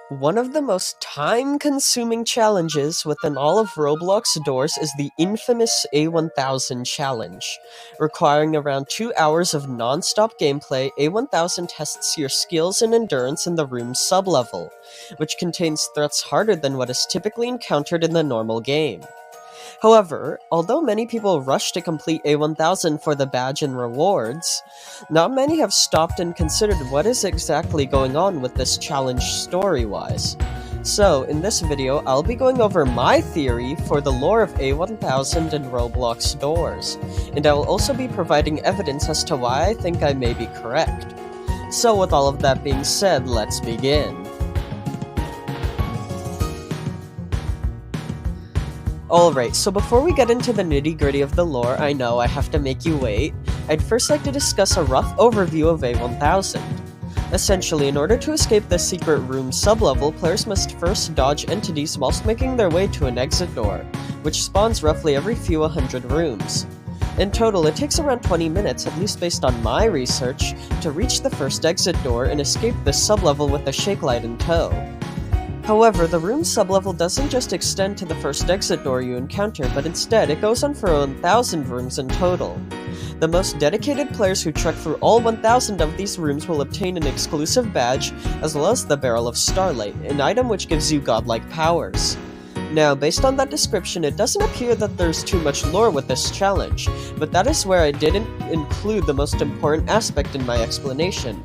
One of the most time-consuming challenges within all of Roblox doors is the infamous A-1000 challenge. Requiring around 2 hours of non-stop gameplay, A-1000 tests your skills and endurance in the room's sublevel, which contains threats harder than what is typically encountered in the normal game. However, although many people rush to complete A-1000 for the badge and rewards, not many have stopped and considered what is exactly going on with this challenge story-wise. So, in this video, I'll be going over my theory for the lore of A-1000 and Roblox doors, and I will also be providing evidence as to why I think I may be correct. So with all of that being said, let's begin. Alright, so before we get into the nitty-gritty of the lore, I know I have to make you wait, I'd first like to discuss a rough overview of A-1000. Essentially, in order to escape the secret room sublevel, players must first dodge entities whilst making their way to an exit door, which spawns roughly every few 100 rooms. In total, it takes around 20 minutes, at least based on my research, to reach the first exit door and escape this sublevel with a shake light in tow. However, the room's sublevel doesn't just extend to the first exit door you encounter, but instead it goes on for 1,000 rooms in total. The most dedicated players who trek through all 1,000 of these rooms will obtain an exclusive badge, as well as the Barrel of Starlight, an item which gives you godlike powers. Now, based on that description, it doesn't appear that there's too much lore with this challenge, but that is where I didn't include the most important aspect in my explanation,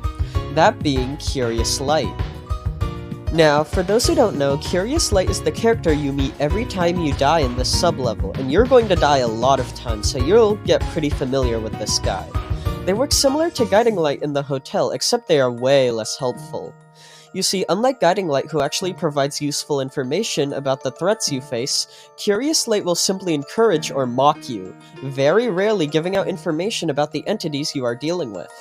that being Curious Light. Now, for those who don't know, Curious Light is the character you meet every time you die in this sublevel, and you're going to die a lot of times, so you'll get pretty familiar with this guy. They work similar to Guiding Light in the hotel, except they are way less helpful. You see, unlike Guiding Light, who actually provides useful information about the threats you face, Curious Light will simply encourage or mock you, very rarely giving out information about the entities you are dealing with.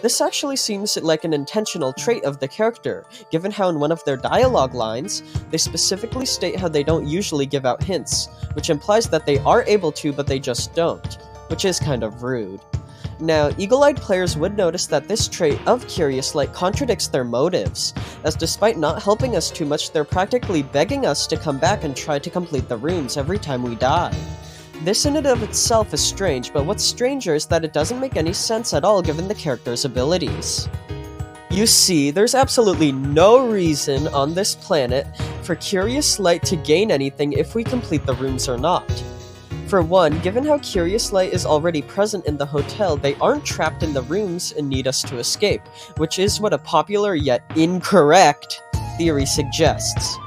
This actually seems like an intentional trait of the character, given how in one of their dialogue lines, they specifically state how they don't usually give out hints, which implies that they are able to but they just don't, which is kind of rude. Now, eagle-eyed players would notice that this trait of Curious Light contradicts their motives, as despite not helping us too much, they're practically begging us to come back and try to complete the rooms every time we die. This in and of itself is strange, but what's stranger is that it doesn't make any sense at all given the character's abilities. You see, there's absolutely no reason on this planet for Curious Light to gain anything if we complete the rooms or not. For one, given how Curious Light is already present in the hotel, they aren't trapped in the rooms and need us to escape, which is what a popular yet incorrect theory suggests.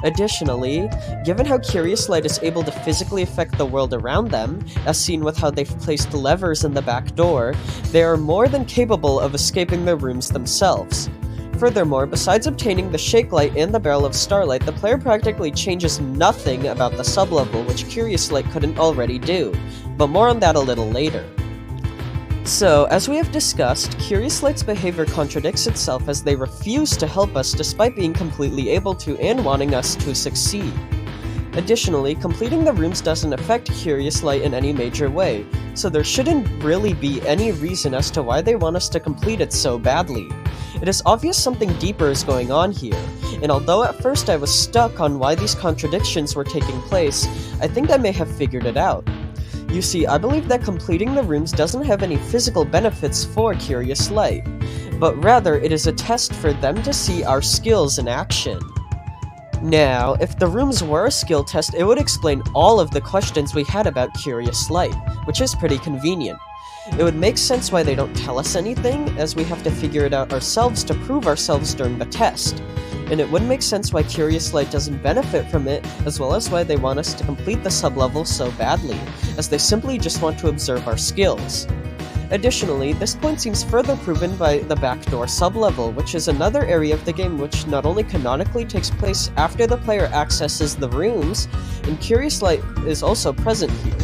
Additionally, given how Curious Light is able to physically affect the world around them, as seen with how they've placed levers in the back door, they are more than capable of escaping the rooms themselves. Furthermore, besides obtaining the Shake Light and the Barrel of Starlight, the player practically changes nothing about the sublevel, which Curious Light couldn't already do, but more on that a little later. So, as we have discussed, Curious Light's behavior contradicts itself as they refuse to help us despite being completely able to and wanting us to succeed. Additionally, completing the rooms doesn't affect Curious Light in any major way, so there shouldn't really be any reason as to why they want us to complete it so badly. It is obvious something deeper is going on here, and although at first I was stuck on why these contradictions were taking place, I think I may have figured it out. You see, I believe that completing the rooms doesn't have any physical benefits for Curious Light, but rather it is a test for them to see our skills in action. Now, if the rooms were a skill test, it would explain all of the questions we had about Curious Light, which is pretty convenient. It would make sense why they don't tell us anything, as we have to figure it out ourselves to prove ourselves during the test. And it would make sense why Curious Light doesn't benefit from it, as well as why they want us to complete the sublevel so badly, as they simply just want to observe our skills. Additionally, this point seems further proven by the backdoor sublevel, which is another area of the game which not only canonically takes place after the player accesses the rooms, and Curious Light is also present here.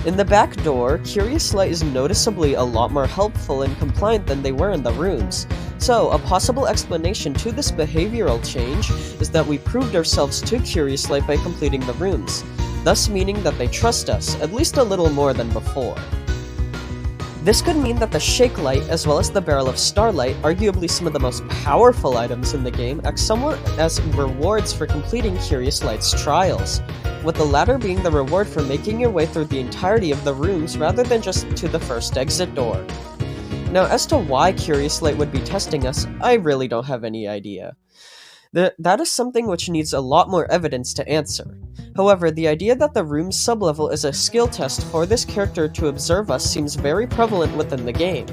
In the back door, Curious Light is noticeably a lot more helpful and compliant than they were in the rooms. So, a possible explanation to this behavioral change is that we proved ourselves to Curious Light by completing the rooms, thus meaning that they trust us, at least a little more than before. This could mean that the Shake Light, as well as the Barrel of Starlight, arguably some of the most powerful items in the game, act somewhat as rewards for completing Curious Light's trials, with the latter being the reward for making your way through the entirety of the rooms rather than just to the first exit door. Now, as to why Curious Light would be testing us, I really don't have any idea. That is something which needs a lot more evidence to answer. However, the idea that the room's sublevel is a skill test for this character to observe us seems very prevalent within the game.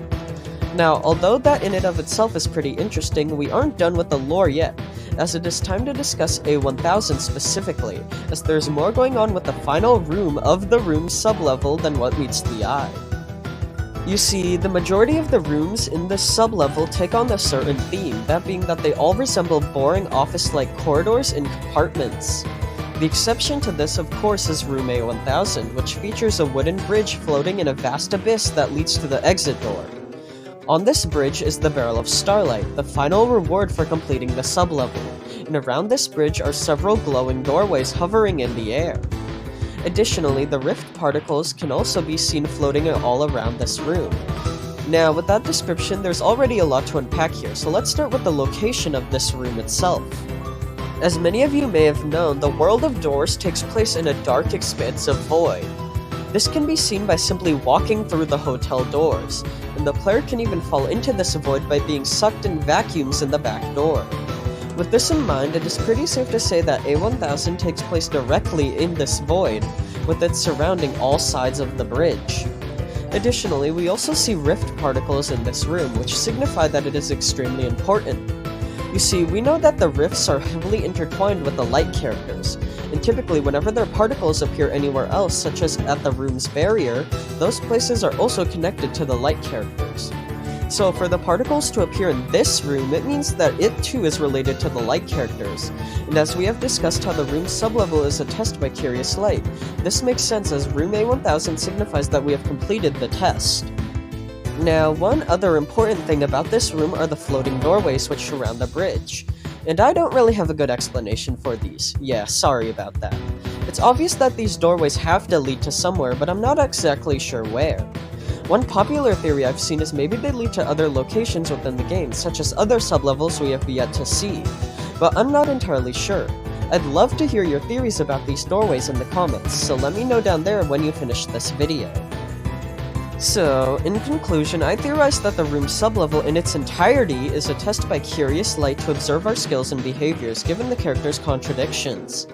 Now, although that in and of itself is pretty interesting, we aren't done with the lore yet, as it is time to discuss A-1000 specifically, as there's more going on with the final room of the room's sublevel than what meets the eye. You see, the majority of the rooms in this sublevel take on a certain theme, that being that they all resemble boring office-like corridors and compartments. The exception to this, of course, is room A-1000, which features a wooden bridge floating in a vast abyss that leads to the exit door. On this bridge is the Barrel of Starlight, the final reward for completing the sublevel, and around this bridge are several glowing doorways hovering in the air. Additionally, the rift particles can also be seen floating all around this room. Now, with that description, there's already a lot to unpack here, so let's start with the location of this room itself. As many of you may have known, the world of doors takes place in a dark, expansive void. This can be seen by simply walking through the hotel doors, and the player can even fall into this void by being sucked in vacuums in the back door. With this in mind, it is pretty safe to say that A-1000 takes place directly in this void, with it surrounding all sides of the bridge. Additionally, we also see rift particles in this room, which signify that it is extremely important. You see, we know that the rifts are heavily intertwined with the light characters, and typically whenever their particles appear anywhere else, such as at the room's barrier, those places are also connected to the light characters. So for the particles to appear in this room, it means that it too is related to the light characters, and as we have discussed how the room's sublevel is a test by Curious Light, this makes sense as room A-1000 signifies that we have completed the test. Now, one other important thing about this room are the floating doorways which surround the bridge, and I don't really have a good explanation for these. Yeah, sorry about that. It's obvious that these doorways have to lead to somewhere, but I'm not exactly sure where. One popular theory I've seen is maybe they lead to other locations within the game, such as other sublevels we have yet to see, but I'm not entirely sure. I'd love to hear your theories about these doorways in the comments, so let me know down there when you finish this video. So, in conclusion, I theorized that the room's sublevel in its entirety is a test by Curious Light to observe our skills and behaviors given the character's contradictions.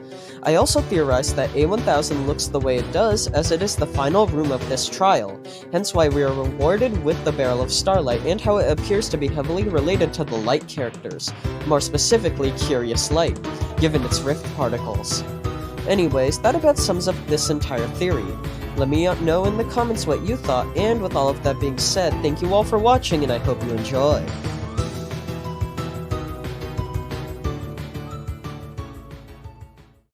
I also theorized that A-1000 looks the way it does as it is the final room of this trial, hence why we are rewarded with the Barrel of Starlight and how it appears to be heavily related to the light characters, more specifically Curious Light, given its rift particles. Anyways, that about sums up this entire theory. Let me know in the comments what you thought, and with all of that being said, thank you all for watching and I hope you enjoy.